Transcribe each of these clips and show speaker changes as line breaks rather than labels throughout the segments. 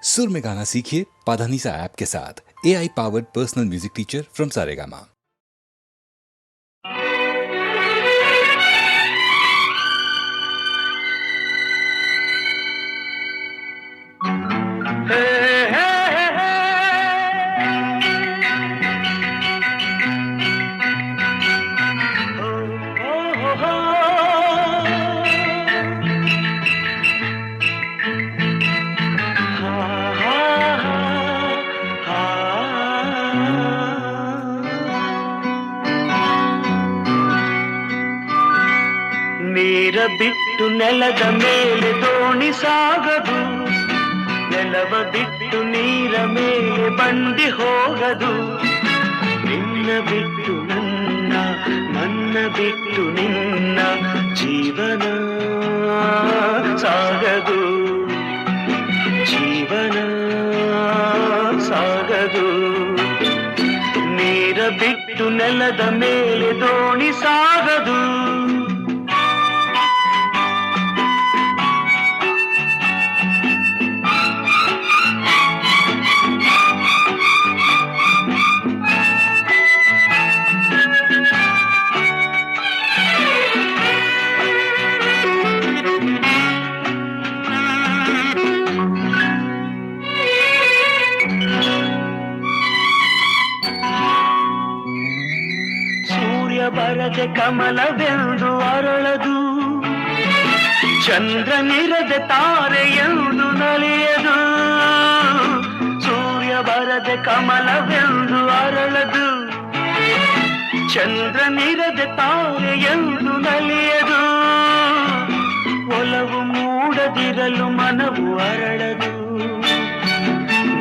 सुर में गाना सीखिए पाधानीसा ऐप के साथ। AI powered personal music teacher from Saregama.
ನೀರ ಬಿಟ್ಟು ನೆಲದ ಮೇಲೆ ದೋಣಿ ಸಾಗದು, ನೆಲವ ಬಿಟ್ಟು ನೀರ ಮೇಲೆ ಬಂಡಿ ಹೋಗದು. ನಿನ್ನ ಬಿಟ್ಟು ನನ್ನ, ನನ್ನ ಬಿಟ್ಟು ನಿನ್ನ ಜೀವನ ಸಾಗದು, ಜೀವನ ಸಾಗದು. ನೀರ ಬಿಟ್ಟು ನೆಲದ ಮೇಲೆ ದೋಣಿ ಸಾಗದು. ಬರದೆ ಕಮಲವೆಂದು ಅರಳದು, ಚಂದ್ರನಿರದೆ ತಾರೆಯೆಂದು ನಲಿಯದು. ಸೂರ್ಯ ಬರದೆ ಕಮಲವೆಂದು ಅರಳದು, ಚಂದ್ರನಿರದೆ ತಾರೆಯೆಂದು ನಲಿಯದು. ಒಲವು ಮೂಡದಿರಲು ಮನವು ಅರಳದು,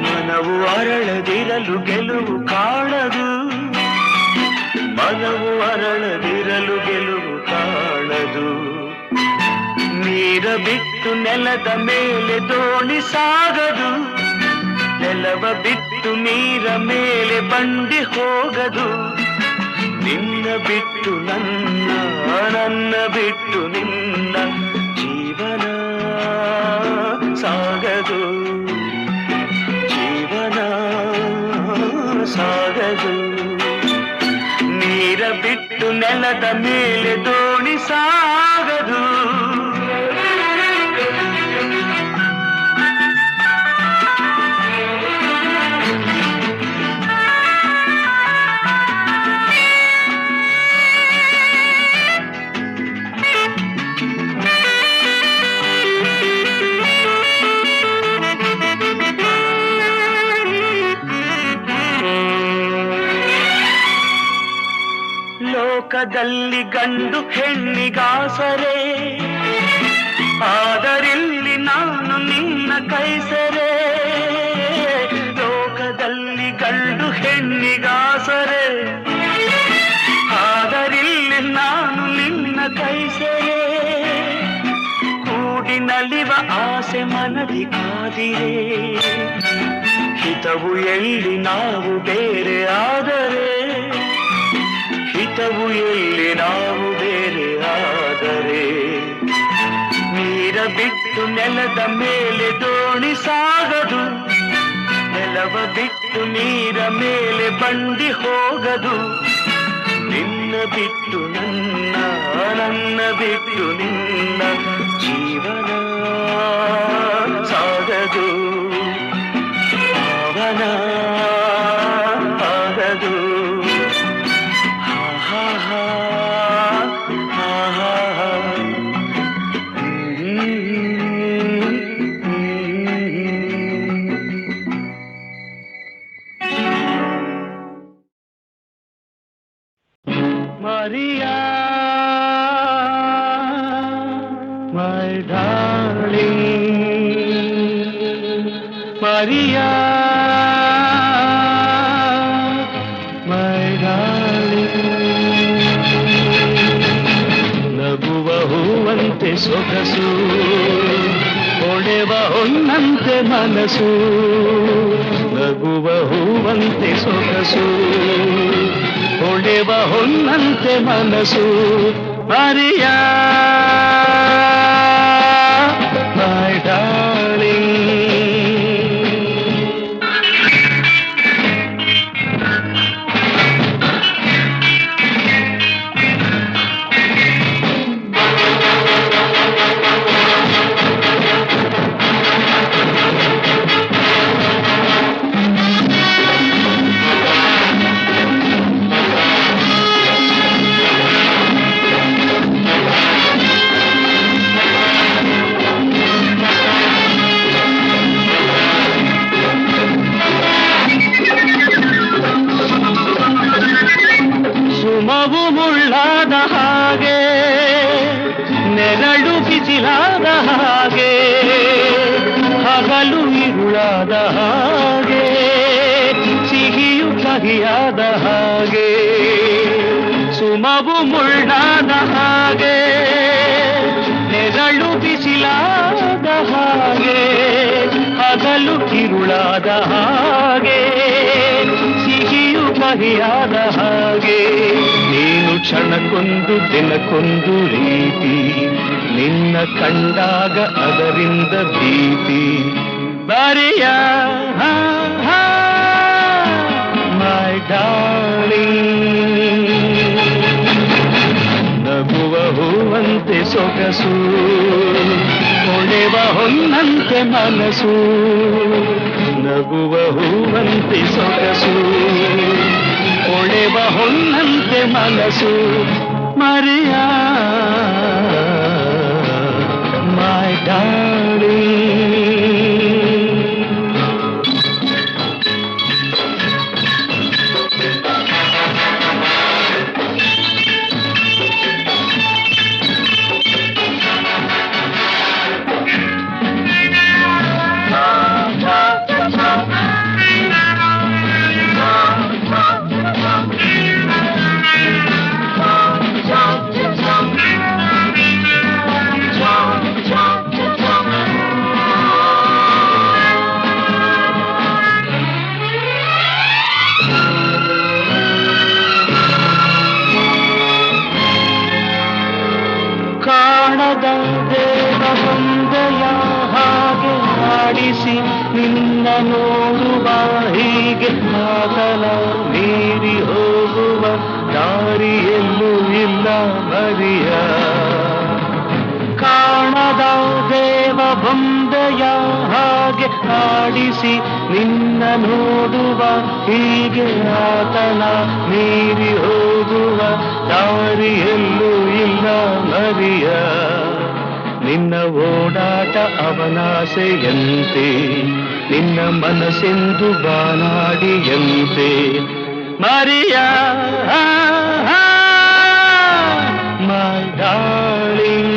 ಮನವು ಅರಳದಿರಲು ಗೆಲುವು ಕಾಣದು. ಮನವು ಅರಳದಿರಲು ಗೆಲುವು ಕಾಣದು. ನೀರ ಬಿಟ್ಟು ನೆಲದ ಮೇಲೆ ದೋಣಿ ಸಾಗದು, ನೆಲವ ಬಿಟ್ಟು ನೀರ ಮೇಲೆ ಬಂಡಿ ಹೋಗದು. ನಿನ್ನ ಬಿಟ್ಟು ನನ್ನ, ನನ್ನ ಬಿಟ್ಟು ನಿನ್ನ ಜೀವನ ಸಾಗದು, ಜೀವನ ಸಾಗದು. ನೀರ ಬಿಟ್ಟು ನೆಲದ ಮೇಲೆ ದೋಣಿ ಸಾಗದು. ಲೋಕದಲ್ಲಿ ಗಂಡು ಹೆಣ್ಣಿಗಾಸರೆ, ಆದರಿಲ್ಲಿ ನಾನು ನಿನ್ನ ಕೈಸರೆ. ಲೋಕದಲ್ಲಿ ಗಂಡು ಹೆಣ್ಣಿಗಾಸರೆ, ಆದರಿಲ್ಲಿ ನಾನು ನಿನ್ನ ಕೈಸರೆ. ಕೂಡಿ ನಲಿವ ಆಸೆ ಮನದಿ ಕಾದಿರೆ, ಹಿತವು ಎಲ್ಲಿ ನಾವು ಬೇರೆ ಆದರೆ, ಹಿತವು ಎಲ್ಲಿ ನಾವು ಬೇರೆ ಆದರೆ. ನೀರ ಬಿಟ್ಟು ನೆಲದ ಮೇಲೆ ದೋಣಿ ಸಾಗದು, ನೆಲವ ಬಿಟ್ಟು ನೀರ ಮೇಲೆ ಬಂಡಿ ಹೋಗದು. ನಿನ್ನ ಬಿಟ್ಟು ನನ್ನ, ನನ್ನ ಬಿಟ್ಟು ನಿನ್ನ ಜೀವನ ಸಾಗದು, ಪಾವನ ಆಗದು. Maria, my darling, Maria, my darling. ನಗುವ ಹೂವಂತೆ ಸೊಗಸು, ಹೊಳೆವ ಹೊನ್ನಂತೆ ಮನಸ್ಸು. ನಗುವ ಹೂವಂತೆ ಸೊಗಸು, ಹೊಳೆವ ಹೊನ್ನಂತೆ ಮನಸ್ಸು. Maria, my darling. ಕಿರುಳಾದ ಹಾಗೆ ಸಿಹಿಯು ಕಹಿಯಾದ ಹಾಗೆ ಸುಮವು ಮುಳ್ಳಾದ ಹಾಗೆ ನೆರಳು ಬಿಸಿಲಾದ ಹಾಗೆ ಹಗಲು ಕಿರುಳಾದ ಹಾಗೆ ಸಿಹಿಯು ಕಹಿಯಾದ ಹಾಗೆ ನೀನು ಕ್ಷಣಕ್ಕೊಂದು ದಿನಕ್ಕೊಂದು ರೀತಿ ನಿನ್ನ ಕಂಡಾಗ ಅದರಿಂದ ಭೀತಿ ಬರೆಯ ಮೈ ಡಾರ್ಲಿಂಗ್ ನಗುವ ಹೂವಂತೆ ಸೊಗಸು ಹೊಳೆವ ಹೊನ್ನಂತೆ ಮನಸ್ಸು ನಗುವ ಹೂವಂತೆ ಸೊಗಸು ಹೊಳೆವ ಹೊನ್ನಂತೆ ಮನಸ್ಸು ಮರೆಯ ಮೈ ಡಾರ್ಲಿಂಗ್ ಕಾಣದ ದೇವ ಬಂದೆಯ ಹಾಗೆ ಆಡಿಸಿ ನಿನ್ನ ನೋಡುವ ಹೀಗೆ ಮಾತಲ ಮೀರಿ ಹೋಗುವ ದಾರಿಯಲ್ಲೂ ಇಲ್ಲ ಮರಿಯ ಕಾಣದ ದೇವ ಬಂದೆಯ ಹಾಗೆ ಆಡಿಸಿ ನಿನ್ನ ನೋಡುವ ಹೀಗೆ ಆತನ ಮೀರಿ ಹೋಗುವ ದಾರಿಯಲ್ಲೂ ಇಲ್ಲ ಮರಿಯ ನಿನ್ನ ಓಡಾಟ ಅವನಾಸೆಯಂತೆ ನಿನ್ನ ಮನಸ್ಸೆಂದು ಬಾನಾಡಿಯಂತೆ ಮರಿಯ ಮೈ ಡಾರ್ಲಿಂಗ್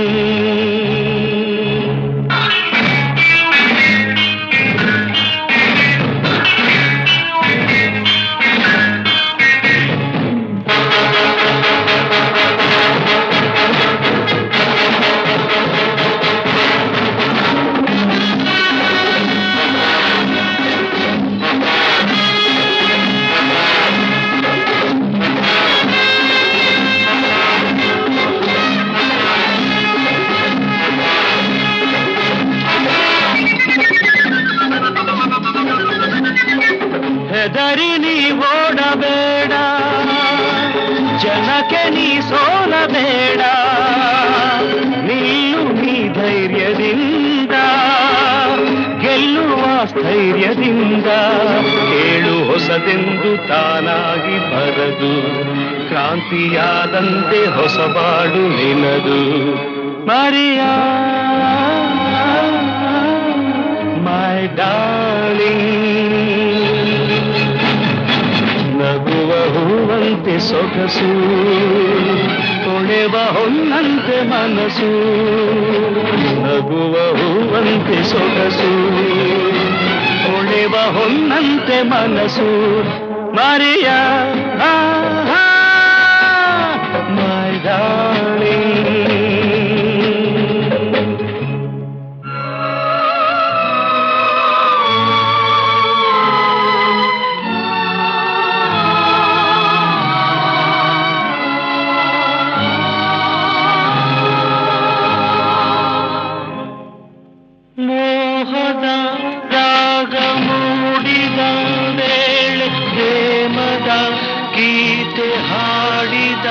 ಹೆದರಿ ನೀ ಓಡಬೇಡ ಜನಕ್ಕೆ ನೀ ಸೋಲಬೇಡ ನೀನು ನೀ ಧೈರ್ಯದಿಂದ ಗೆಲ್ಲುವ ಸ್ಥೈರ್ಯದಿಂದ ಕೇಳು ಹೊಸದೆಂದು ತಾನಾಗಿ ಬರದು ಕ್ರಾಂತಿಯಾದಂತೆ ಹೊಸಬಾಡು ನಿನದು ಮರಿಯ ಮೈ ಡಾರ್ಲಿಂಗ್ ನಗುವ ಹೂವಂತೆ ಸೊಗಸು ಹೊಳೆವ ಹೊನ್ನಂತೆ ಮನಸ್ಸು ನಗುವ ಹೂವಂತೆ ಸೊಗಸು ಹೊಳೆವ ಹೊನ್ನಂತೆ ಮನಸ್ಸು ಮರಿಯ ಮೈ ಡಾರ್ಲಿಂಗ್ ಮೋಹದ ರಾಗ ಮೂಡಿದ ವೇಳೆ ಪ್ರೇಮದ ಗೀತೆ ಹಾಡಿದ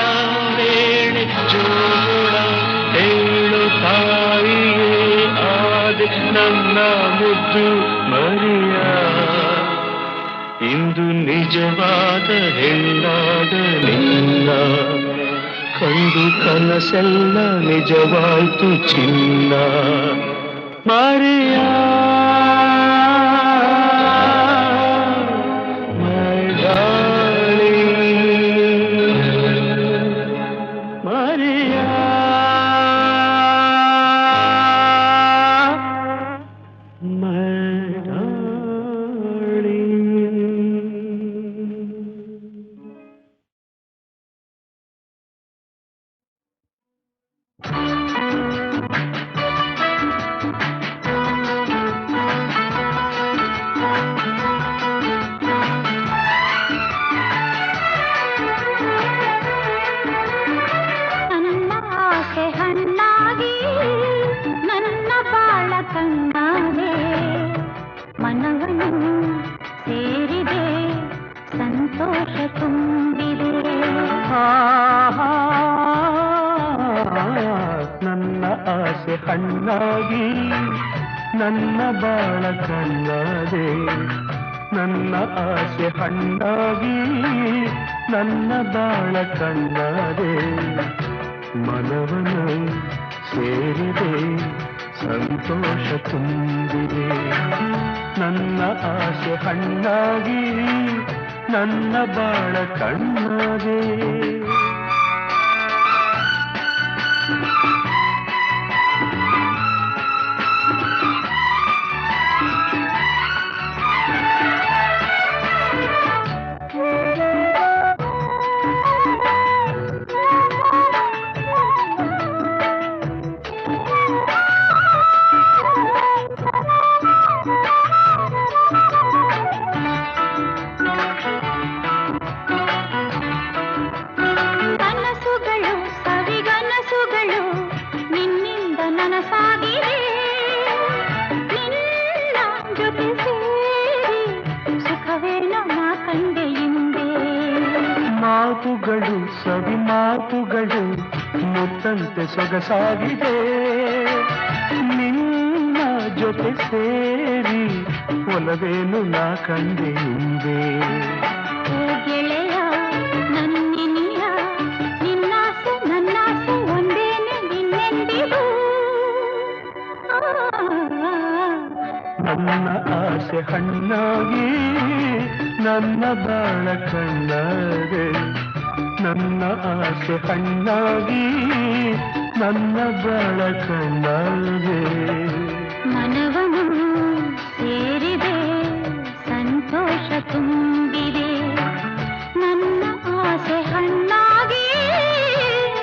ವೇಳೆ ಜೋಳ ಹೇಳು ತಾಯಿಯೇ ಆದೆ ನನ್ನ ಮುದ್ದು ಮರಿಯ ಇಂದು ನಿಜವಾದ ಹೆಣ್ಣಾದ ನಿನ್ನ ಕಂಡು ಕನಸೆಲ್ಲ ನಿಜವಾಯ್ತು ಚಿನ್ನ ಮರಿಯ my darling Mariya my darling
ಮನವನ್ನು ಸೇರಿದೆ ಸಂತೋಷ ತುಂಬಿದೆ.
ನನ್ನ ಆಸೆ ಹಣ್ಣಾಗಿ ನನ್ನ ಬಾಳ ಕಣ್ಣಾದೆ, ನನ್ನ ಆಸೆ ಹಣ್ಣಾಗಿ ನನ್ನ ಬಾಳ ಕಣ್ಣಾದೆ. ಮನವನ್ನು ಸೇರಿದೆ ಸಂತೋಷ ತುಂಬಿದೆ. ನನ್ನ ಆಸೆ ಹಣ್ಣಾಗಿ ನನ್ನ ಬಾಳ ಕಣ್ಣಾದೆ. ಮಾತುಗಳು ಸವಿ ಮಾತುಗಳು ಮುತ್ತಂತೆ ಸೊಗಸಾಗಿದೆ, ನಿನ್ನ ಜೊತೆ ಸೇರಿ ಒಲವೇನು ನಾ ಕಂಡೆ ಹಿಂದೆ.
ಗೆಳೆಯ ನನ್ನಿನಿಯ ನಿನ್ನಾಸೆ ನನ್ನಾಸೆ ಒಂದೇನೆ ನಿನ್ನೆಂದಿಗೂ.
ನನ್ನ ಆಸೆ ಹಣ್ಣಾಗಿ ನನ್ನ ಬಾಳ ಕಣ್ಣಾದೆ, ನನ್ನ ಆಸೆ ಹಣ್ಣಾಗಿ ನನ್ನ ಬಾಳ ಕಣ್ಣಾದೆ.
ಮನವನ್ನು ಸೇರಿದೆ ಸಂತೋಷ ತುಂಬಿದೆ. ನನ್ನ ಆಸೆ ಹಣ್ಣಾಗಿ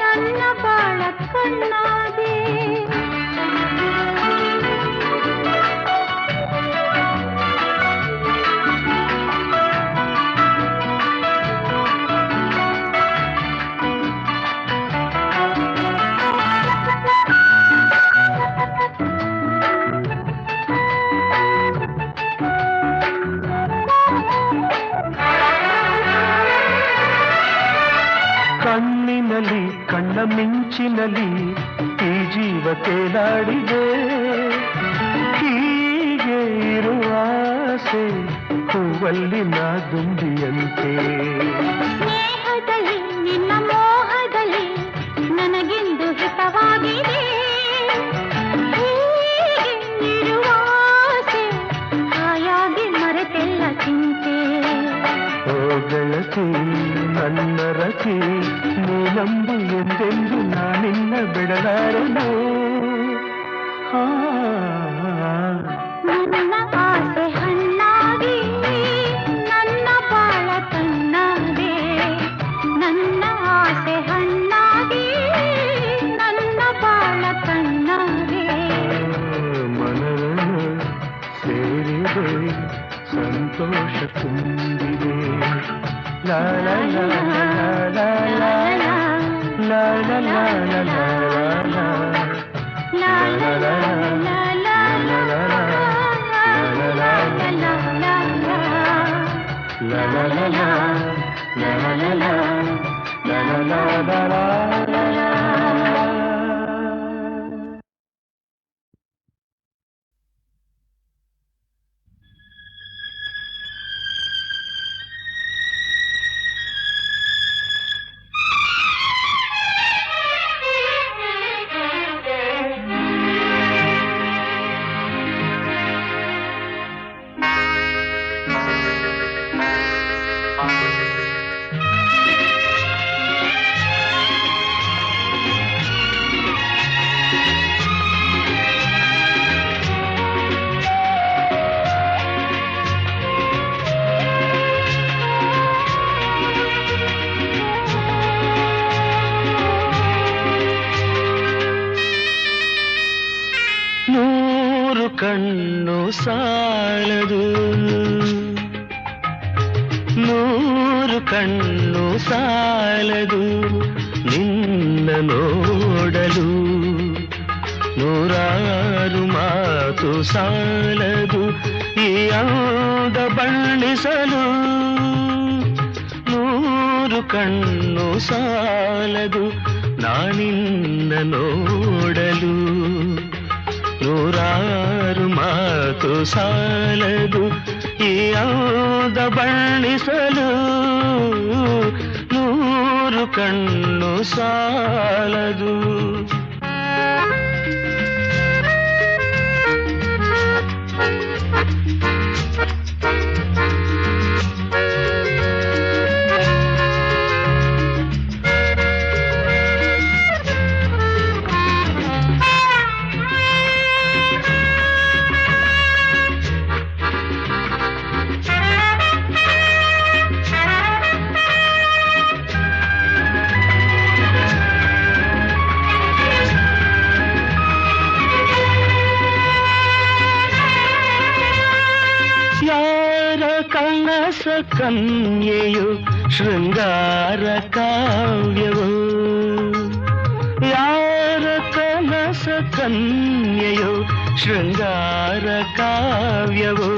ನನ್ನ ಬಾಳ ಕಣ್ಣಾದೆ.
ಕಣ್ಣಿನಲ್ಲಿ ಕಣ್ಣ ಮಿಂಚಿನಲ್ಲಿ ಈ ಜೀವ ತೇಲಾಡಿದೆ, ಹೀಗೆ ಇರುವ ಆಸೆ ಹೂವಲ್ಲಿ ನಾ ದುಂಬಿಯಂತೆ.
ಸ್ನೇಹದಲ್ಲಿ ನಿನ್ನ ಮೋಹದಲ್ಲಿ ನನಗೆಂದು ಹಿತವಾಗಿದೆ, ಹೀಗೆ ಇರುವ ಆಸೆ ಹಾಯಾಗಿ ಮರೆತೆಲ್ಲ ಚಿಂತೆ.
ಓ ಗೆಳತಿ ನನ್ನ ರತಿ ನೀನಂಬು ಎಂದೆಂದು ನಾನಿನ್ನ ಬಿಡಲಾರನು.
ನನ್ನ ಆಸೆ ಹಣ್ಣಾಗಿ ನನ್ನ ಬಾಳ ಕಣ್ಣಾದೆ, ನನ್ನ ಆಸೆ ಹಣ್ಣಾಗಿ ನನ್ನ ಬಾಳ ಕಣ್ಣಾದೆ.
ಮನವನ್ನು ಸೇರಿದೆ ಸಂತೋಷ ತುಂಬಿದೆ. ಲಾ ಲಾ ಲಾ ಲಾ ಲಾ ಲಾ ಲಾ ಲಾ ಲಾ ಲಾ ಲಾ
La la la la la la la la la la la la. ಕಣ್ಣು ಸಾಲದು, ನೂರು ಕಣ್ಣು ಸಾಲದು ನಿನ್ನ ನೋಡಲು, ನೂರಾರು ಮಾತು ಸಾಲದು
ಈ ಅಂದ ಬಣ್ಣಿಸಲು ನೂರು ಕಣ್ಣು ಸಾಲದು ನಾನಿನ್ನ ನೋಡಲು ನೂರಾರು ಮಾತು ಸಾಲದು ಈ ಅಂದ ಬಣ್ಣಿಸಲು ನೂರು ಕಣ್ಣು ಸಾಲದು ಕನಸ ಕನ್ಯೆಯು ಶೃಂಗಾರ ಕಾವ್ಯವು ಯಾರ ಕನಸ ಕನ್ಯೆಯು ಶೃಂಗಾರ ಕಾವ್ಯವು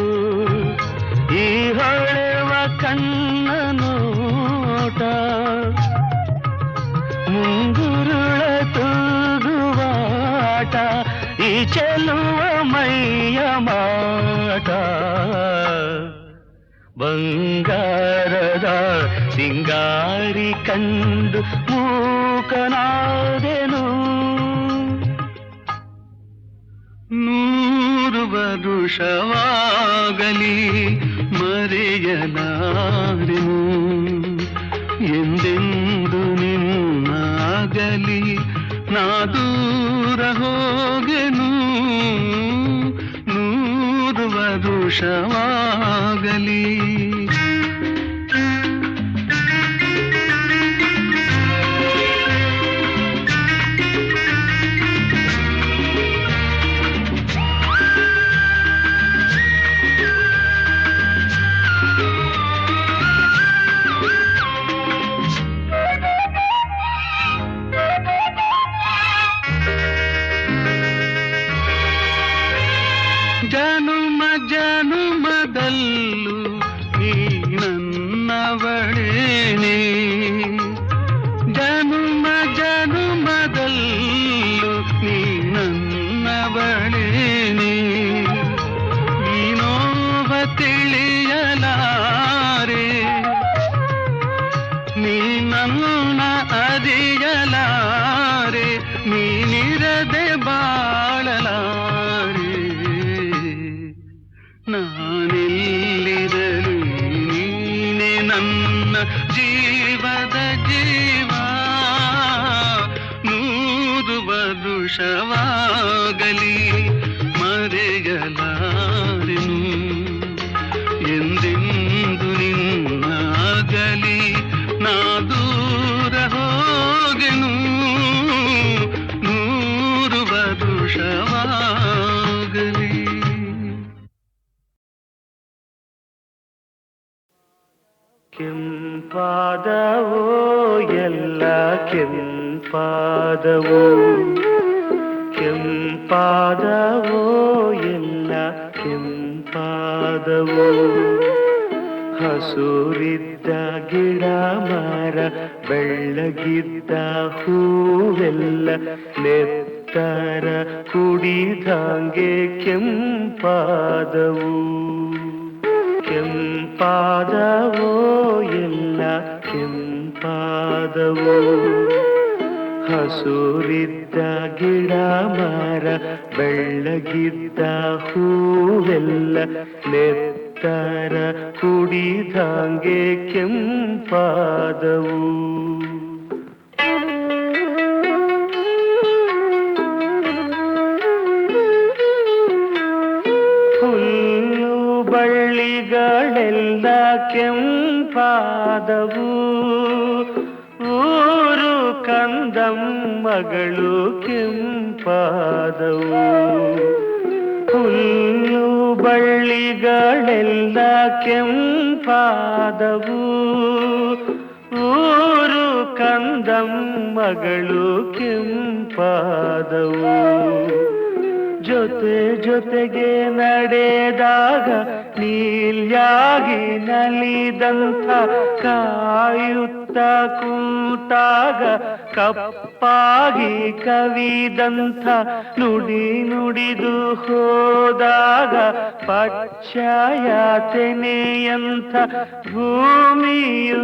ಈ ಹೊಳೆವ ಕಣ್ಣ ನೋಟ ಮುಂಗುರುಳ ತೂಗುವಾಟ ಈ ಚೆಲುವ ಮೈಯ ಮಾಟ ಬಂಗಾರದ ಸಿಂಗಾರಿ ಕಂಡು ಮೂಕನಾದೆನು ನೂರು ವರುಷವಾಗಲಿ ಮರೆಯಲಾರೆನು ಎಂದೆಂದು ನಿನ್ನಾಗಲಿ ನಾ ದೂರ ಹೋಗೆನು ನೂರು ವರುಷವಾಗಲಿ ಜನುಮ ಜನುಮದಲ್ಲೂ ನೀ ನನ್ನವಳೇನೆ ಜನುಮ ಜನುಮದಲ್ಲೂ ನೀ ನನ್ನವಳೇನೆ ನೀನೋವ ತಿಳಿಯಲಾರೆ ನೀ ನನ್ನ ಅರಿಯಲಾರೆ ನೀನಿರದೆ ಬಾಳಲಾರೆ ನಾನೆಲ್ಲಿರಲಿ ನೀನೆ ನನ್ನ ಜೀವದ ಜೀವ ನೂರು ವರುಷವಾಗಲಿ ಮರೆಯಲಾರೆನು ಎಂದೆಂದು ನಿನ್ನಾಗಲಿ ನಾ ದೂರ ಹೋಗೆನು ನೂರು ವರುಷವಾಗಲಿ ಕೆಂಪಾದವೋ ಎಲ್ಲ ಕೆಂಪಾದವೋ ಕೆಂಪಾದವೋ ಎಲ್ಲ ಕೆಂಪಾದವೋ ಹಸುರಿದ್ದ ಗಿಡ ಮರ ಬೆಳ್ಳಗಿದ್ದ ಹೂವೆಲ್ಲ ನೆತ್ತರ ಕುಡಿದಂಗೆ ಕೆಂಪಾದವು ಕೆಂಪಾದವೋ ಎಲ್ಲ ಕೆಂಪಾದವೋ ಹಸುರಿದ್ದ ಗಿಡ ಮರ ಬೆಳ್ಳಗಿದ್ದ ಹೂವೆಲ್ಲ ನೆತ್ತರ ಕುಡಿದಂಗೆ ಕೆಂಪಾದವು ಹುಲ್ಲು ಬಳ್ಳಿಗಳೆಲ್ಲ ಕೆಂಪಾದವು ಊರು ಕಂದಮ್ಮಗಳು ಕೆಂಪಾದವು ಹುಲ್ಲು ಬಳ್ಳಿಗಳೆಲ್ಲ ಕೆಂಪಾದವು ಊರು ಕಂದಮ್ಮಗಳು ಕೆಂಪಾದವು ಜೋ ಜೊತೆ ಜೊತೆಗೆ ನಡೆದಾಗ ನೀಲ್ಯಾಗಿ ನಲಿದಂಥ ಕಾಯುತ್ತ ಕೂತಾಗ ಕಪ್ಪಾಗಿ ಕವಿದಂಥ ನುಡಿ ನುಡಿದು ಹೋದಾಗ ಪಚ್ಚಯಾತನೆಯಂಥ ಭೂಮಿಯು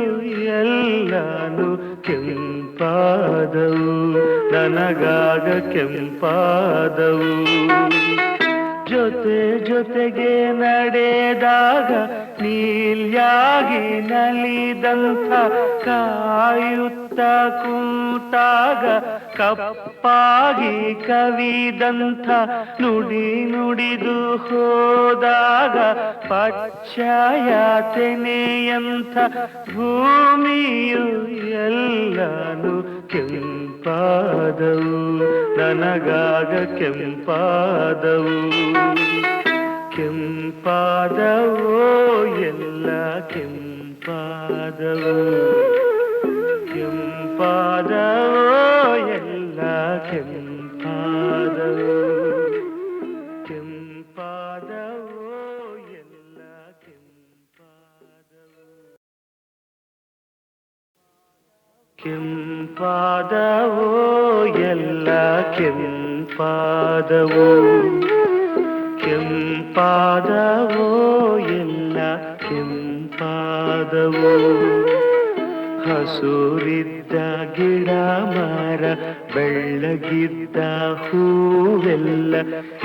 ಎಲ್ಲಾನು ಕೆಂಪಾದವು ನನಗಾಗ ಕೆಂಪಾದವು ಜೊತೆ ಜೊತೆಗೆ ನಡೆದಾಗ ನೀಲ್ಯಾಗಿ ನಲಿದಂಥ ಕಾಯುತ್ತ ಕೂತಾಗ ಕಪ್ಪಾಗಿ ಕವಿದಂಥ ನುಡಿ ನುಡಿದು ಹೋದಾಗ ಪಚ್ಚಯಾತನೆಯಂಥ ಭೂಮಿಯು ಎಲ್ಲಾನು ಕೆಂಪಾದವು ನನಗಾಗ ಕೆಂಪಾದವು ಕೆಂಪಾದವೋ ಎಲ್ಲ ಕೆಂಪಾದವು ಕೆಂಪಾದವೋ ಎಲ್ಲ ಕೆಂಪಾದವು ಕೆಂಪಾದವೋ ಎಲ್ಲ ಕೆಂಪಾದವು ಕೆಂಪಾದವೋ ಎಲ್ಲ ಕೆಂಪಾದವು ಕೆಂಪಾದವೋ ಎಲ್ಲ ಕೆಂಪಾದವೋ ಹಸುರಿದ್ದ ಗಿಡ ಮರ ಬೆಳ್ಳಗಿದ್ದ ಹೂವೆಲ್ಲ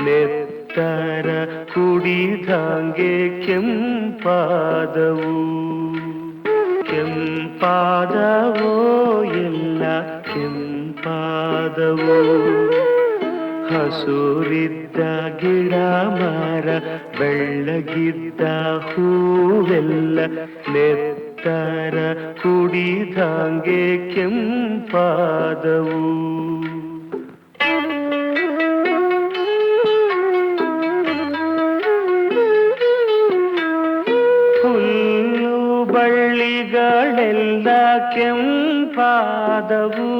ನೆತ್ತರ ಕುಡಿದಂಗೆ ಕೆಂಪಾದವು ಕೆಂಪಾದವೋ ಎಲ್ಲ ಕೆಂಪಾದವೋ ಹಸುರಿದ್ದ ಗಿಡ ಮರ ಬೆಳ್ಳಗಿದ್ದ ಹೂವೆಲ್ಲ ನೆತ್ತರ ಕುಡಿದಂಗೆ ಕೆಂಪಾದವು ಹುಲ್ಲು ಬಳ್ಳಿಗಳೆಲ್ಲ ಕೆಂಪಾದವು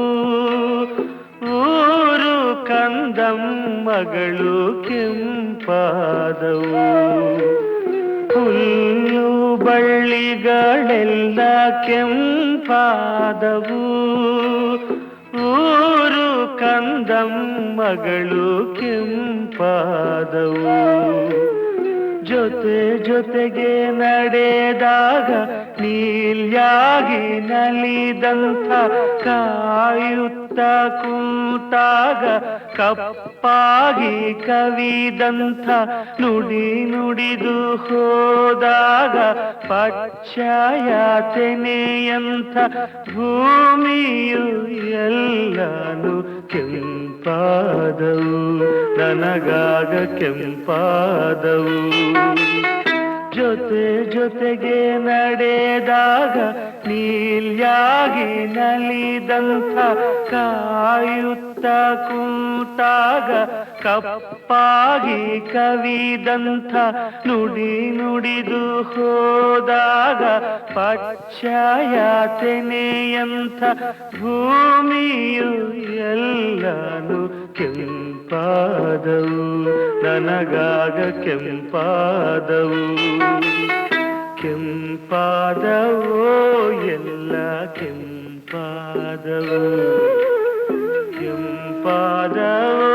ಊರು ಕಂದಮ್ಮಗಳು ಕೆಂಪಾದವು ಹುಲ್ಲು ಬಳ್ಳಿಗಳೆಲ್ಲ ಕೆಂಪಾದವು ಊರು ಕಂದಮ್ಮಗಳು ಕೆಂಪಾದವು ಜೊತೆ ಜೊತೆಗೆ ನಡೆದಾಗ ನೀಲ್ಯಾಗಿ ನಲಿದಂಥ ಕಾಯುತ್ತ ಕೂತಾಗ ಕಪ್ಪಾಗಿ ಕವಿದಂಥ ನುಡಿ ನುಡಿದು ಹೋದಾಗ ಪಚ್ಚಯಾತನೆಯಂಥ ಭೂಮಿಯು ಎಲ್ಲಾನು ಕೆಂಪಾದವು ನನಗಾಗ ಕೆಂಪಾದವು ಜೊತೆ ಜೊತೆಗೆ ನಡೆದಾಗ ನೀಲ್ಯಾಗಿ ನಲಿದಂಥ ಕಾಯುತ್ತ ಕೂತಾಗ ಕಪ್ಪಾಗಿ ಕವಿದಂಥ ನುಡಿ ನುಡಿದು ಹೋದಾಗ ಪಚ್ಚಯಾತನೆಯಂಥ ಭೂಮಿಯು ಎಲ್ಲಾನು ಕೆಂಪಾದವು ನನಗಾಗ ಕೆಂಪಾದವು ಕೆಂಪಾದವೋ ಎಲ್ಲ ಕೆಂಪಾದವು ಕೆಂಪಾದವೋ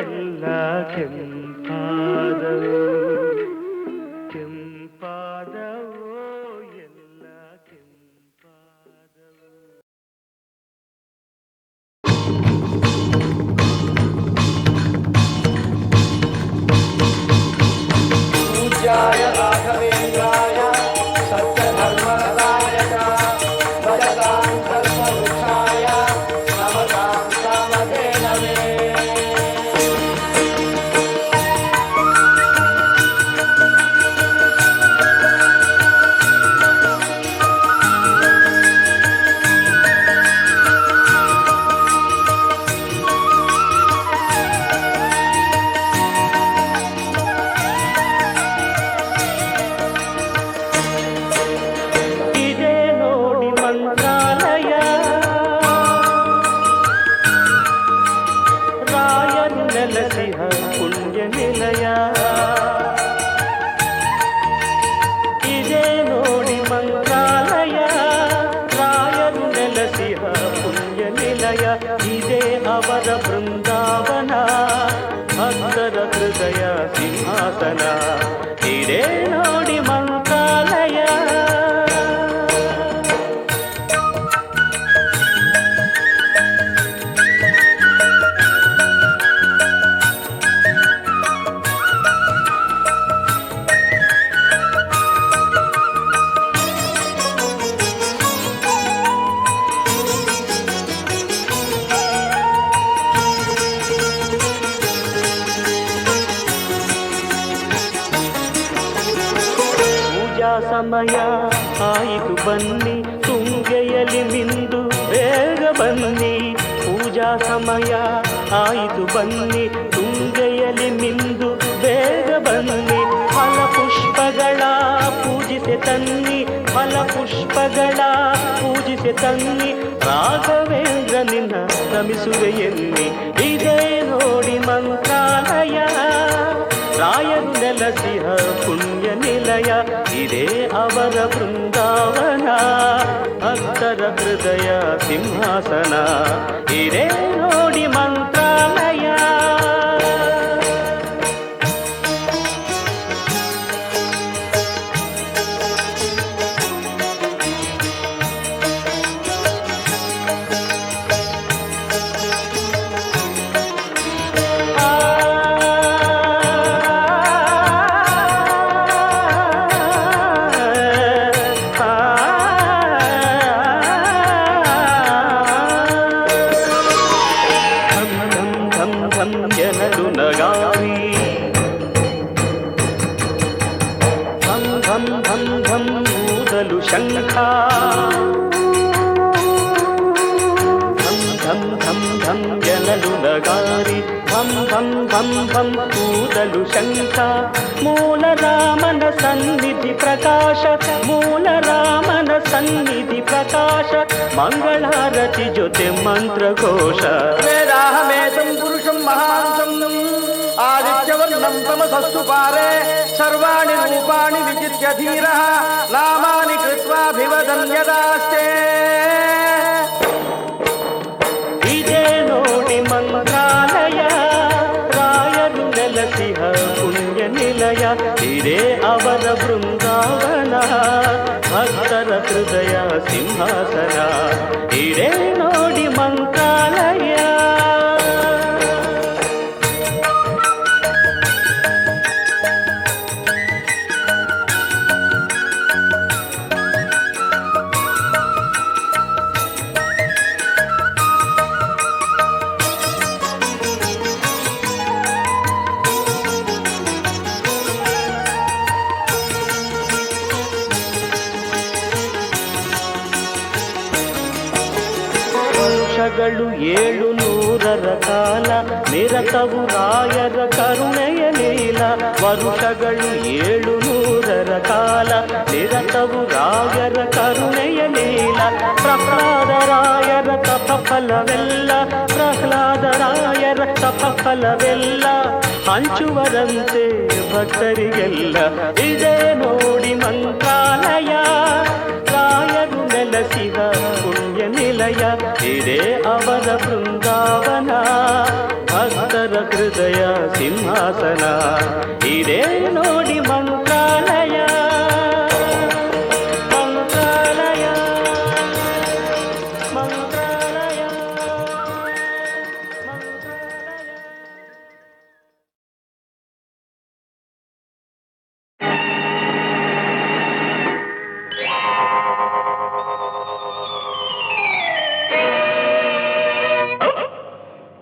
ಎಲ್ಲ ಕೆಂಪಾದವು ಕೆಂಪಾದವೋ ಎಲ್ಲ ಕೆಂಪಾದವು
पूज्याय राघवेन्द्र ಪೂಜಾ ಸಮಯ ಆಯಿತು ಬನ್ನಿ, ತುಂಗೆಯಲಿ ಮಿಂದು ಬೇಗ ಬನ್ನಿ. ಪೂಜಾ ಸಮಯ ಆಯಿತು ಬನ್ನಿ, ತುಂಗೆಯಲಿ ಮಿಂದು ಬೇಗ ಬನ್ನಿ. ಫಲ ಪುಷ್ಪಗಳ ಪೂಜಿಸೆ ತನ್ನಿ, ಫಲ ಪುಷ್ಪಗಳ ಪೂಜಿಸೆ ತನ್ನಿ. ರಾಘವೇಂದ್ರ ನಿನ್ನ ನಮಿಸುವೆ ಎನ್ನಿ. ಇದೇ ನೋಡಿ ಮಂತ್ರಾಲಯ, ರಾಯರು ನೆಲಸಿಹ ಪುಣ್ಯ ನಿಲಯ. ಇದೇ ಅವರ ಬೃಂದಾವನ, ಭಕ್ತರ ಹೃದಯ ಸಿಂಹಾಸನ. ಇದೇ ನೋಡಿ ಮಂತ್ರಾಲಯ. ಜನರು ನಗಾರಿ ಧಂ ಧಂ ಧಂ ಧಂ ಊದಲು ಶಂಖ. ಧಂ ಧಂ ಧಂ ಧಂ ಜನರು ನಗಾರಿ ಧಂ ಧಂ ಧಂ ಧಂ ಊದಲು ಶಂಖ. ಮೂಲ ರಾಮನ ಸನ್ನಿಧಿ ಪ್ರಕಾಶ, ಮೂಲ ರಾಮನ ಸನ್ನಿಧಿ ಪ್ರಕಾಶ. ಮಂಗಳಾರತಿ ಜೊತೆ ಮಂತ್ರಘೋಷ.
ವೇದಾಹಮೇತಂ ಪುರುಷಂ ಮಹಾಂತಂ ಆದಿತ್ಯವರ್ಣಂ ತಮಸಸ್ತು ಪಾರೆ ಸರ್ವಾಣಿ ರೂಪಾಣಿ ವಿಚಿತ್ಯ ಧೀರಃ ನಾಮಾನಿ ಕೃತ್ವಾಭಿವದನ್ಯದಾಸ್ತೆ.
ಇದೇ ನೋಡಿ ಮಂತ್ರಾಲಯ, ರಾಯರು ನೆಲಸಿಹ ಪುಣ್ಯ ನಿಲಯ. ಇದೇ ಅವರ ಬೃಂದಾವನ, ಭಕ್ತರ ಹೃದಯ ಸಿಂಹಾಸನ. ಇದೇ ನೋಡಿ ಮಂತ್ರಾಲಯ. ವರ್ಷಗಳು 700 ಕಾಲ ನಿರತವು ರಾಯರ ಕರುಣೆಯ ಲೀಲ. ವರುಷಗಳು 700 ಕಾಲ ನಿರತವು ರಾಯರ ಕರುಣೆಯ ಲೀಲ. ಪ್ರಹ್ಲಾದರಾಯರ ತಪಫಲವೆಲ್ಲ, ಪ್ರಹ್ಲಾದರಾಯರ ತಪಫಲವೆಲ್ಲ ಹಂಚುವರಂತೆ ಭಕ್ತರಿಗೆಲ್ಲ. ಇದೇ ನೋಡಿ ಮಂತ್ರಾಲಯ, ರಾಯರು ನೆಲಸಿದ ಪುಣ್ಯ ನಿಲಯ. ಇದೇ ಅವರ ಬೃಂದಾವನ, ಭಕ್ತರ ಹೃದಯ ಸಿಂಹಾಸನ. ಇದೇ ನೋಡಿ ಮಂತ್ರಾಲಯ, ಮಂತ್ರಾಲಯ, ಮಂತ್ರಾಲಯ, ಮಂತ್ರಾಲಯ.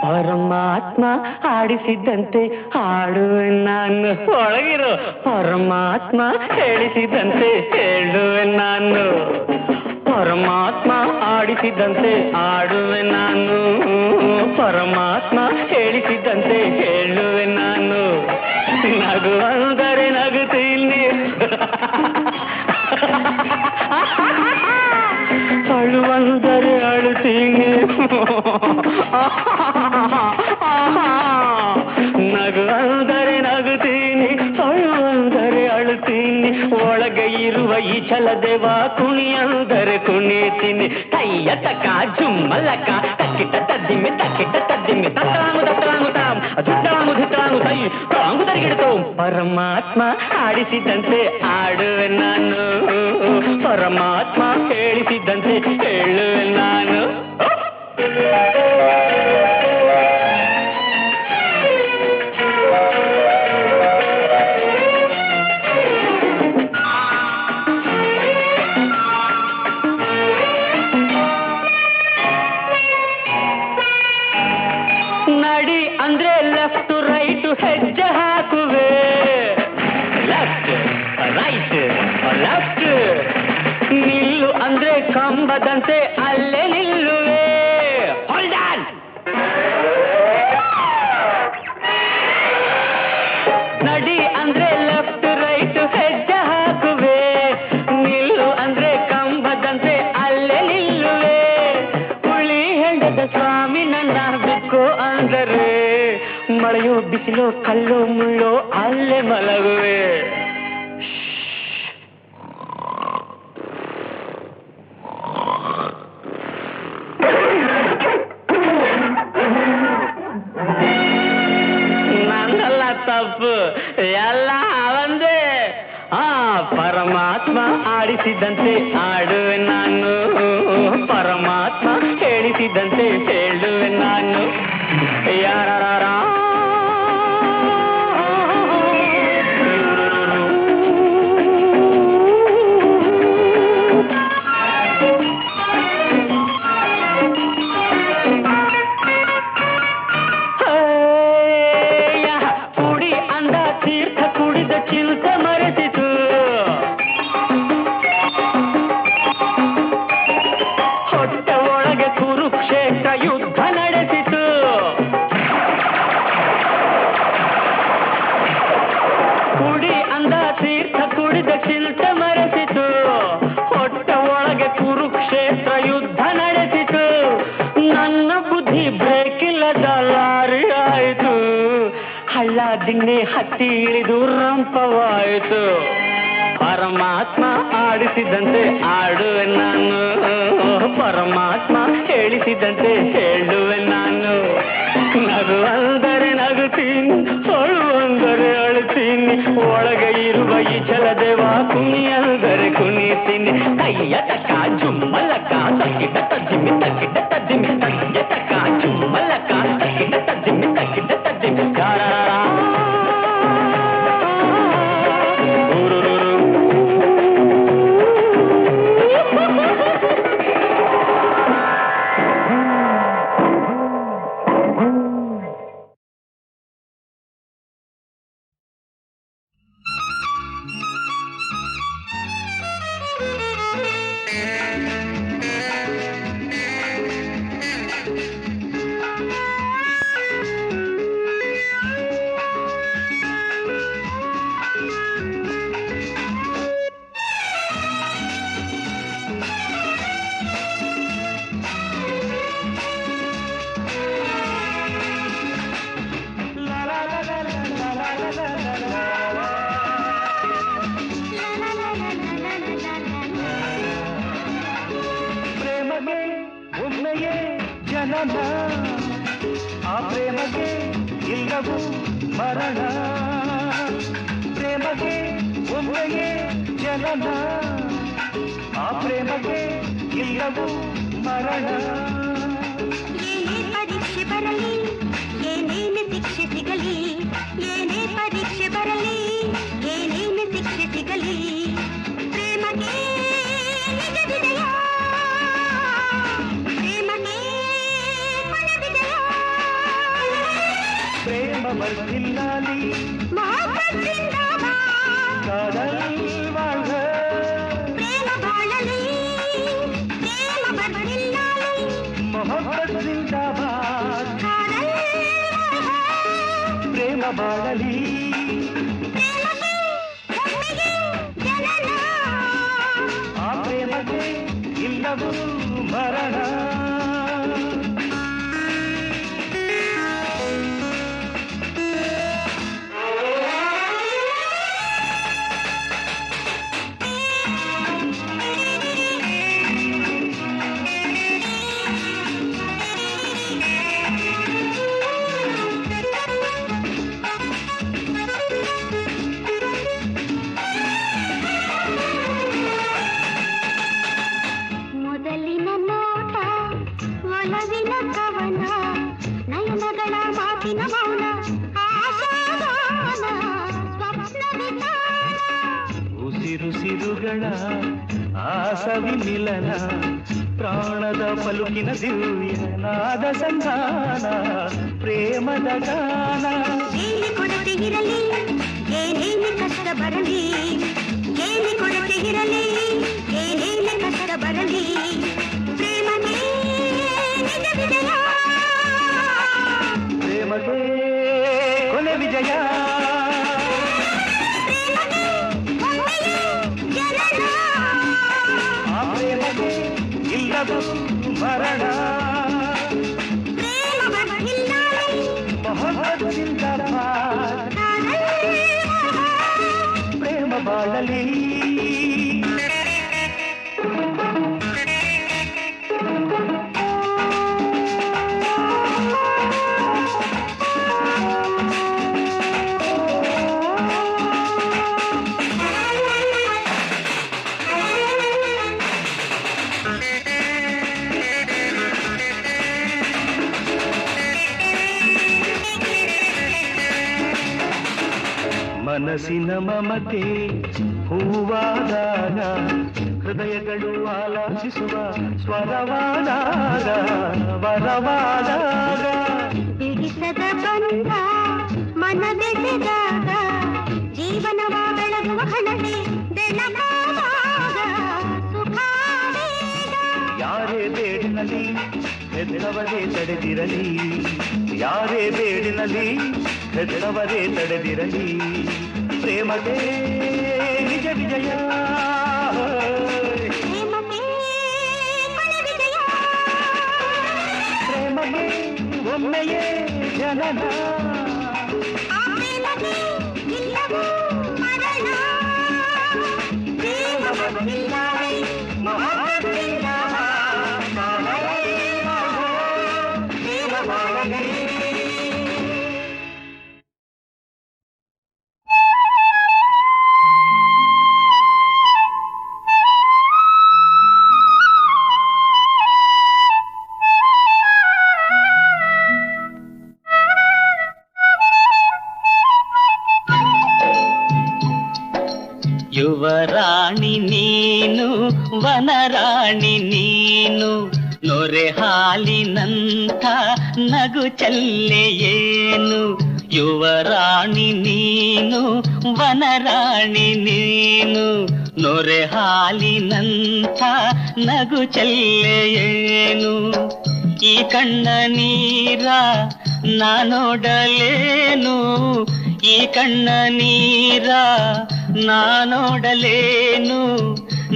ಪರಮಾತ್ಮ ಆಡಿಸಿದ್ದಂತೆ ಹಾಡುವೆ ನಾನು. ಒಳಗಿರೋ ಪರಮಾತ್ಮ ಹೇಳಿಸಿದಂತೆ ಹೇಳುವೆ ನಾನು. ಪರಮಾತ್ಮ ಆಡಿಸಿದಂತೆ ಆಡುವೆ ನಾನು. ಪರಮಾತ್ಮ ಹೇಳಿಸಿದಂತೆ ಹೇಳುವೆ ನಾನು. ನಗು ಅಂದರೆ ನಗುತ್ತೀನಿ, ಅಳುವಂದರೆ ಅಳುತ್ತೀನಿ. ನಗು ಅಂದರೆ ನಗುತ್ತೀನಿ, ಅಳುವಂದರೆ ಅಳುತ್ತೀನಿ. ಒಳಗೆ ಇರುವ ಈ ಛಲದೇವ ಕುಣಿಯಂದರೆ ಕುಣಿತೀನಿ. ಕೈಯ ತಕ ಜುಮ್ಮಲಕ ತಕ್ಕಿಟ ತದ್ದಿಮ್ಮೆ ತಕ್ಕಿಟ ತದ್ದಿಮ್ಮೆ ತತ್ತಾಮು ತತ್ತಾಮು ತಾಮ್ ದುತ್ತಾಮು ದುತ್ತಾಮು ತೈ ರಾಂಗು ತರಿಗಿಡ್ತೋ. ಪರಮಾತ್ಮ ಆಡಿಸಿದಂತೆ ಆಡುವೆ ನಾನು. ಪರಮಾತ್ಮ ಹೇಳಿಸಿದಂತೆ ಹೇಳುವೆ ನಾನು. ನಡಿ ಅಂದ್ರೆ ಲೆಫ್ಟ್ ರೈಟ್ ಹೆಜ್ಜೆ ಹಾಕುವೆ. ಲೆಫ್ಟ್ ರೈಟ್ ಲೆಫ್ಟ್ ಕಂಬದಂತೆ ಅಲ್ಲೇ ನಿಲ್ಲುವೆ. Hold on! ನಡಿ ಅಂದ್ರೆ ಲೆಫ್ಟ್ ರೈಟ್ ಹೆಜ್ಜೆ ಹಾಕುವೆ. ನಿಲ್ಲು ಅಂದ್ರೆ ಕಂಬದಂತೆ ಅಲ್ಲೇ ನಿಲ್ಲುವೆ. ಹುಳಿ ಹೆಂಡದ ಸ್ವಾಮಿ ನನ್ನ ಬಿಕ್ಕು ಅಂದರೆ ಮಳೆಯೋ ಬಿಸಿಲೋ ಕಲ್ಲೋ ಮುಳ್ಳೋ ಅಲ್ಲೇ ಮಲಗುವೆ. ನನ್ನಲ್ಲ ತಪ್ಪು, ಎಲ್ಲ ಅವಂದೇ. ಪರಮಾತ್ಮ ಆಡಿಸಿದಂತೆ ಆಡುವೆ ನಾನು, ಪರಮಾತ್ಮ ಹೇಳಿಸಿದಂತೆ ಹೇಳುವೆ ನಾನು. ಯಾರ ಕುಡಿ ಅಂದ ತೀರ್ಥ ಕುಡಿದ ಚಿಲ್ತೆ ಮರೆತಿತು. ಹೊಟ್ಟೆ ಒಳಗೆ ಕುರುಕ್ಷೇತ್ರ ಯುದ್ಧ ನಡೆಸಿತು. ಕುಡಿ ಅಂದ ತೀರ್ಥ ಕುಡಿದ ಚಿಲ್ತೆ ಮರೆಸಿತು. ಹೊಟ್ಟೆ ಒಳಗೆ ಕುರುಕ್ಷೇತ್ರ ಯುದ್ಧ ನಡೆಸಿತು. ನನ್ನ ಬುದ್ಧಿ ಬ್ರೇಕ್ ಇಲ್ಲದ ಲಾರಿ ಆಯಿತು. ಹಳ್ಳ ದಿಣ್ಣೆ ಹತ್ತಿ ಇಳಿದು ರಂಪವಾಯಿತು. ಪರಮಾತ್ಮ ಆಡಿಸಿದಂತೆ ಆಡುವೆ ನಾನು, ಪರಮಾತ್ಮ ಹೇಳಿಸಿದಂತೆ ಹೇಳುವೆ ನಾನು. ನಗು ಅಂದರೆ ನಗುತ್ತೀನಿ, ಅಳು ಅಂದರೆ ಅಳುತ್ತೀನಿ. ಒಳಗೆ ಇರುವ ಈ ಛಲದೇವ ಕುಣಿ ಅಂದರೆ ಕುಣಿತೀನಿ. ಕೈಯ ತಕ್ಕ ಜುಮ್ಮಲಕ ತಗ್ಗಿಡ ತದ್ದಿಮಿ ತಗ್ಗಿಡ ತದ್ದಿಮಿ ತಗ್ಗಿಯ ತಕ್ಕ ಜುಮ್ಮಲಕ ತಗ್ಗಿಡ ತದ್ದಿಮಿ ತಗ್ಗಿಡ ತದ್ದಿಮಿ ಗಾರ.
ಪ್ರೇಮಗೆ ಒಮ್ಮೆಯೇ ಜನನ, ಆ ಪ್ರೇಮಗೆ ಇಲ್ಲವೂ ಮರಣ. ಪ್ರೇಮಗೆ ಒಮ್ಮೆಯೇ ಜನನ, ಆ ಪ್ರೇಮಗೆ ಇಲ್ಲವೂ ಮರಣ.
ಏನೇ ಪರೀಕ್ಷೆ ಬರಲಿ, ಏನೇನು ಶಿಕ್ಷೆ ಸಿಗಲಿ, ಏನೇ ಪರೀಕ್ಷೆ ಬರಲಿ, ಏನೇನು ಶಿಕ್ಷೆ ಸಿಗಲಿ, ಪ್ರೇಮಗೆ ನಿಜವಿದೆಯಾ, ಪ್ರೇಮಗೆ ಫಲವಿದೆಯಾ?
ಪ್ರೇಮ ಬರ್ತಿಲ್ಲಾಲಿ
ಮೊಹಬ್ಬತ್ ಜಿಂದಾಬಾದ್,
ಕಾದಲ್ வாழ்க.
ಪ್ರೇಮ ಬಾಳಲಿ, ಪ್ರೇಮ ಬರ್ತಿಲ್ಲಾಲಿ,
ಮೊಹಬ್ಬತ್ ಜಿಂದಾಬಾದ್,
ಕಾದಲ್ வாழ்க.
ಪ್ರೇಮ ಬಾಳಲಿ.
ಪ್ರೇಮಗೆ ಒಮ್ಮೆಗೆ ಜನನ,
ಆ ಪ್ರೇಮಗೆ ಇಲ್ಲವೂ ಮರಣ.
ಮೊದಲಿನ ನೋಟ, ಒಲವಿನ ಕವನ, ನಯನಗಳ ಮಾತಿನ ಮೌನ, ಆಶಾಗಾನ, ಸ್ವಪ್ನ ವಿಧಾನ.
ಉಸಿರುಸಿರುಗಳ ಆಸವಿ ಮಿಲನ, ಪ್ರಾಣದ ಪಲುಕಿನ ದಿವ್ಯ ನಾದ ಸಂಧಾನ, ಪ್ರೇಮದ ಗಾನ.
ಏನೇ ಕೊರತೆ ಇರಲಿ, ಏನೇನು ಕಷ್ಟ ಬರಲಿ, ಏನೇ ಕೊರತೆ ಇರಲಿ, ಏನೇನು ಕಷ್ಟ ಬರಲಿ,
ಎಲ್ಲವೂ ಮರಣ ಮೊಹಬ್ಬತ್ ಜಿಂದಾಬಾದ್ ಪ್ರೇಮ ಬಾಳಲಿ ಮನಸ್ಸಿನ ಮಮತೆ ಹೂವಾದಾಗ ಹೃದಯಗಳು ಆಲಾಪಿಸುವ ಸ್ವರವಾದಾಗ ವರವಾದಾಗ
ಬಿಡಿಸದ ಬಂಧ ಮನದೆಸೆದಾಗ ಜೀವನವ ಬೆಳಗುವ ಹಣತೆ ಬೆಳಗಾದಾಗ ಸುಖ
ಯಾರೇ ಬೇಡಿನಲ್ಲಿ ಹೆದರವರೇ ತಡೆದಿರಲಿ ಯಾರೇ ಬೇಡಿನಲ್ಲಿ ಹೆದರವರೇ ತಡೆದಿರಲಿ ಪ್ರೇಮಕ್ಕೆ ನಿಜ ವಿಜಯ ಪ್ರೇಮಗೆ ಒಮ್ಮೆಯೇ ಜನನ
ಯುವರಾಣಿ ನೀನು ವನರಾಣಿ ನೀನು ನೊರೆ ಹಾಲಿನಂಥ ನಗು ಚಲ್ಲೆಯೇನು ಯುವರಾಣಿ ನೀನು ವನರಾಣಿ ನೀನು ನೊರೆ ಹಾಲಿನಂಥ ನಗು ಚಲ್ಲೆಯೇನು ಈ ಕಣ್ಣ ನೀರ ನಾನೋಡಲೇನು ಈ ಕಣ್ಣ ನೀರ ನಾನೋಡಲೇನು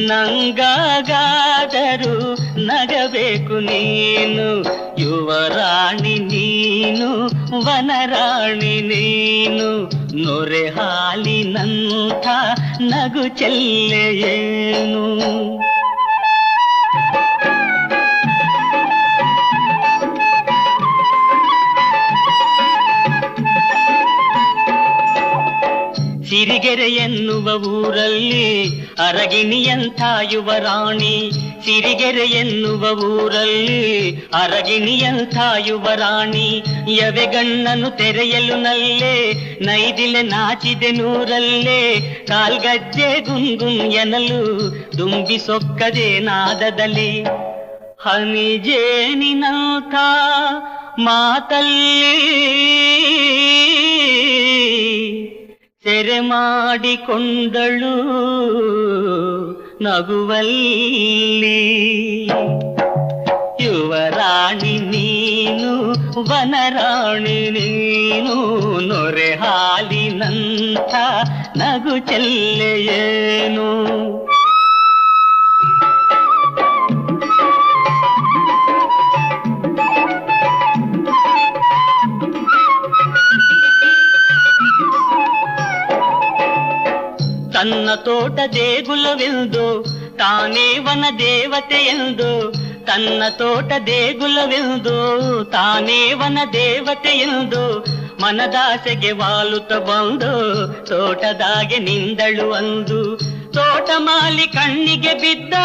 ನಂಗಾಗಾದರೂ ನಗಬೇಕು ನೀನು ಯುವರಾಣಿ ನೀನು ವನರಾಣಿ ನೀನು ನೊರೆ ಹಾಲಿನಂಥ ನಗು ಚೆಲ್ಲೆಯೇನು ಸಿರಿಗೆರೆ ಎನ್ನುವ ಊರಲ್ಲಿ ಅರಗಿಣಿಯಂಥ ಯುವರಾಣಿ ಸಿರಿಗೆರೆ ಎನ್ನುವ ಊರಲ್ಲಿ ಅರಗಿಣಿಯಂಥ ಯುವರಾಣಿ ಯವೆಗಣ್ಣನು ತೆರೆಯಲು ನಲ್ಲೇ ನೈದಿಲೆ ನಾಚಿದೆ ನೂರಲ್ಲೇ ಕಾಲ್ಗಜ್ಜೆ ಗುಂಗುಂ ಎನಲು ದುಂಬಿ ಸೊಕ್ಕದೆ ನಾದದಲ್ಲಿ ಹನಿಜೇನಿನಂಥ ಮಾತಲ್ಲಿ ಸೆರೆ ಮಾಡಿಕೊಂಡಳು ನಗುವಲ್ಲಿ ಯುವರಾಣಿ ನೀನು ವನರಾಣಿ ನೀನು ನೊರೆ ಹಾಲಿನಂಥ ನಗು ಚೆಲ್ಲೆಯೇನು ತನ್ನ ತೋಟ ದೇಗುಲವೆಂದು ತಾನೇ ವನ ದೇವತೆಯೆಂದು ತನ್ನ ತೋಟ ದೇಗುಲವೆಂದು ತಾನೇ ವನ ದೇವತೆಯೆಂದು ಮನದಾಸೆಗೆ ವಾಲುತ್ತ ಬಂದು ತೋಟದಾಗೆ ನಿಂದಳು ಅಂದು ತೋಟ ಮಾಲಿ ಕಣ್ಣಿಗೆ ಬಿದ್ದ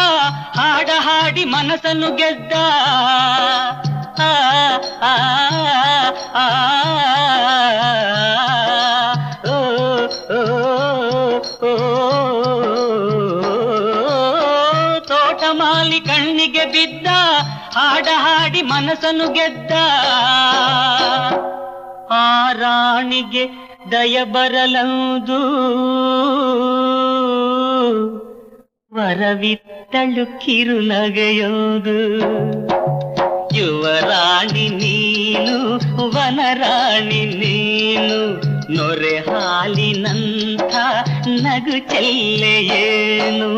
ಹಾಡ ಹಾಡಿ ಮನಸ್ಸನ್ನು ಗೆದ್ದ ಆ ಆ ಆ ತೋಟ ಮಾಲಿ ಕಣ್ಣಿಗೆ ಬಿದ್ದ ಹಾಡ ಹಾಡಿ ಮನಸ್ಸನ್ನು ಗೆದ್ದ ಆ ರಾಣಿಗೆ ದಯ ಬರಲಂದು ವರವಿತ್ತಳು ಕಿರುನಗೆಯೋದು ಯುವರಾಣಿ ನೀನು ವನರಾಣಿ ನೀನು ನೊರೆ ಹಾಲಿನಂಥ ನಗು ಚೆಲ್ಲೆಯೇನು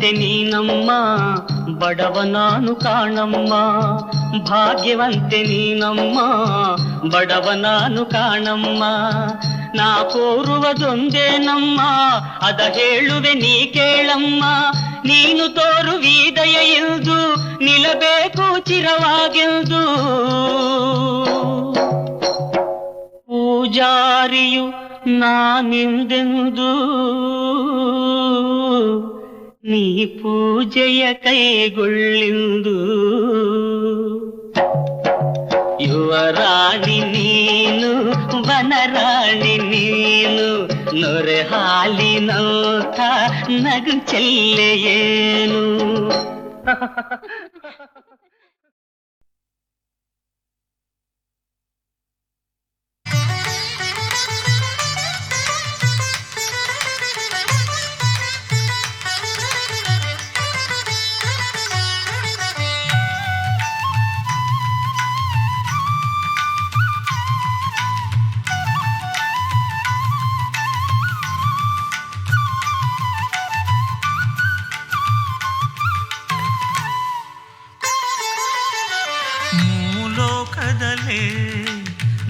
ಭಾಗ್ಯವಂತೆ ನೀನಮ್ಮ ಬಡವ ನಾನು ಕಾಣಮ್ಮ, ಭಾಗ್ಯವಂತೆ ನೀನಮ್ಮ ಬಡವ ನಾನು ಕಾಣಮ್ಮ. ನಾ ಕೋರುವುದೊಂದೇನಮ್ಮ ಅದ ಹೇಳುವೆ ನೀ ಕೇಳಮ್ಮ, ನೀನು ತೋರುವಿದಯ ಎಂದು ನಿಲ್ಲಬೇಕು ಚಿರವಾಗೆಂದು. ಪೂಜಾರಿಯು ನಾನಿಂದೆಂದು ನೀ ಪೂಜೆಯ ಕೈಗೊಳ್ಳಿಂದು. ಯುವರಾಣಿ ನೀನು ವನರಾಣಿ ನೀನು, ನೊರೆ ಹಾಲಿನಂಥ ನಗು ಚೆಲ್ಲೆಯೇನು.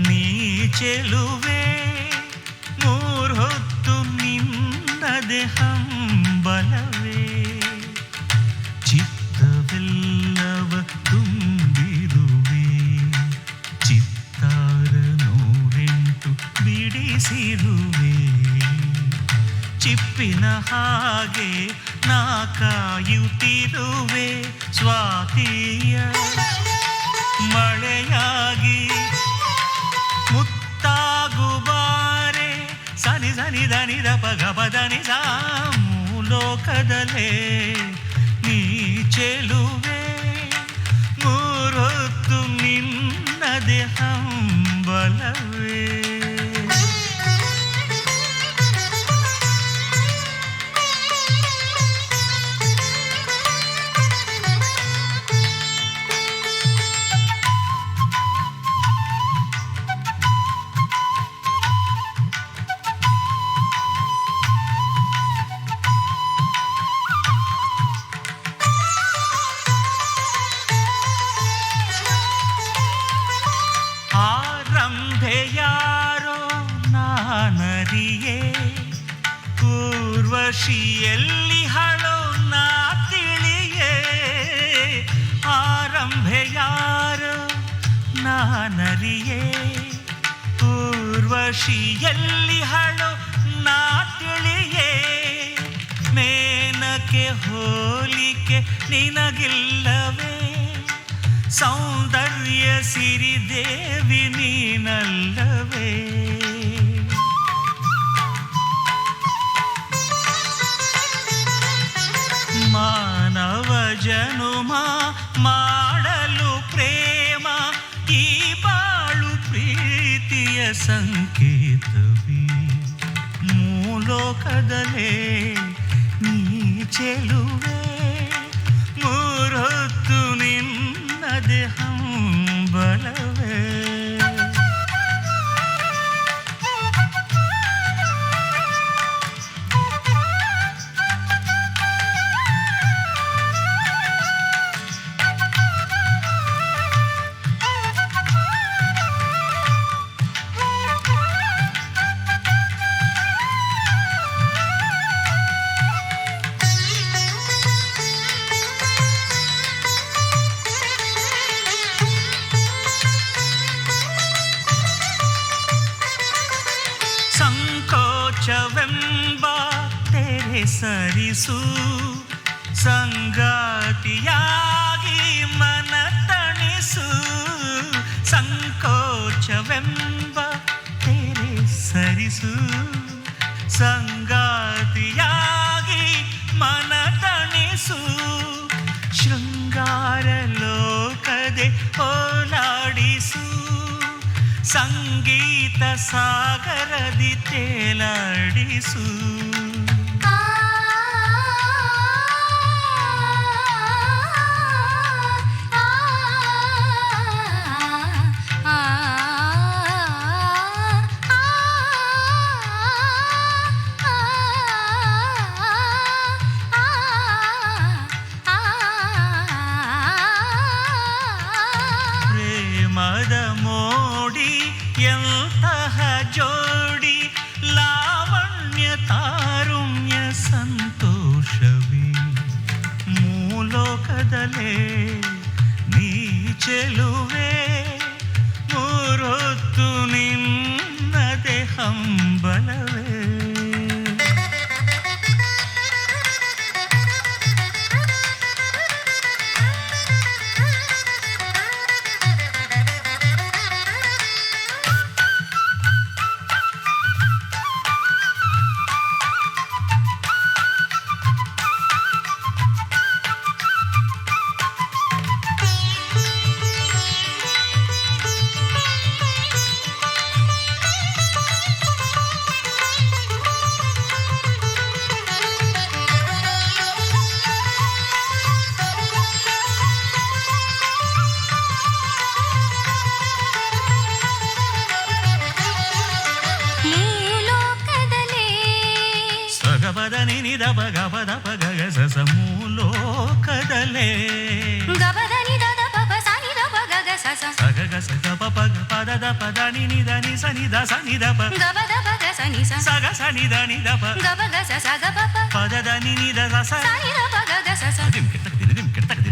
ನೀ ಚೆಲುವೆ ಮೂರ್ಹೊತ್ತು ನಿನ್ನದೆ ಹಂಬಲವೇ, ಚಿತ್ತವೆಲ್ಲವ ತುಂಬಿರುವೆ, ಚಿತ್ತಾರ 108 ಬಿಡಿಸಿರುವೆ. ಚಿಪ್ಪಿನ ಹಾಗೆ ನಾ ಕಾಯುತ್ತಿರುವೆ, ಸ್ವಾತಿಯ ಮಳೆಯಾಗಿ ಮುತ್ತಾಗುಬಾರೆ. ಸನಿ ಸನಿ ಧನಿ ದಪ ಗಪ ಧನಿ ಸಾ ಮೂಲೋಕದಲ್ಲೇ ನೀ ಚೆಲುವೆ ಮೂರೊತ್ತು ನಿನ್ನದೆ ಹಂಬಲವೇ. ಯಾರೋ ನಾನರಿಯೇ ಊರ್ವಶಿಯಲ್ಲಿ ಹಳೋ ನಾ ತಿಳಿಯೇ. ಆರಂಭೆ ಯಾರೋ ನಾನರಿಯೇ ಊರ್ವಶಿಯಲ್ಲಿ ಹಳೋ ನಾ ತಿಳಿಯೇ. ಮೇನಕ್ಕೆ ಹೋಲಿಕೆ ನಿನಗಿಲ್ಲವೇ, ಸೌಂದರ್ಯ ಸಿರಿದೇವಿ ನೀನಲ್ಲವೇ. ಮಾನವ ಜನುಮ ಮಾಡಲು ಪ್ರೇಮ, ಈ ಬಾಳು ಪ್ರೀತಿಯ ಸಂಕೇತವೇ. ಮೂಲೋಕದಲ್ಲೇ ನೀ ಚೆಲುವೆ ಮೂರೊತ್ತು ನಿನ್ನದೆ ಹಂಬಲವೇ. ಸಂಕೋಚವೆಂಬ ತೆರೆ ಸರಿಸು, ಸಂಗಾತಿಯಾಗಿ ಮನ ತಣಿಸು. ಸಂಕೋಚವೆಂಬ ತೆರೆ ಸರಿಸು, ಸಂಗಾತಿಯಾಗಿ ಮನ ತಣಿಸು. ಶೃಂಗಾರ ಲೋಕದೆ ಓಲಾಡಿಸು, ಸಂಗೀತ ಸಾಗರದಿ ತೇಲಾಡಿಸು. ಲೋಕದಲೇ ನೀ ಚೆಲುವೆ ಮೂರೊತ್ತು ನಿನ್ನದೆ ಹಂಬಲವೇ. ಗಬದ ನಿನಿದ ಗಬದ ಪಗ ಸಸ ಮೂಲೋಕದಲೇ
ಗಬದ ನಿದದ ಪಪ ಸನಿದ ಪಗ ಸಸ
ಸಗ ಗಸ ಗಪ ಪಗ ಪದದ ಪದ ನಿನಿದ ನಿ ಸನಿದ ಸನಿದ ಪ
ಗಬದ ಪಗ ಸನಿ
ಸಗ ಸನಿದ ನಿದ ಪ
ಗಬ ಗಸ ಸಗ ಪಪ
ಪದದ ನಿನಿದ ಸಸ
ಸನಿದ ಪಗ ಗಸ
ದಿಮ್ ಕೆಟ್ಟಕ್ ದಿಮ್ ಕೆಟ್ಟಕ್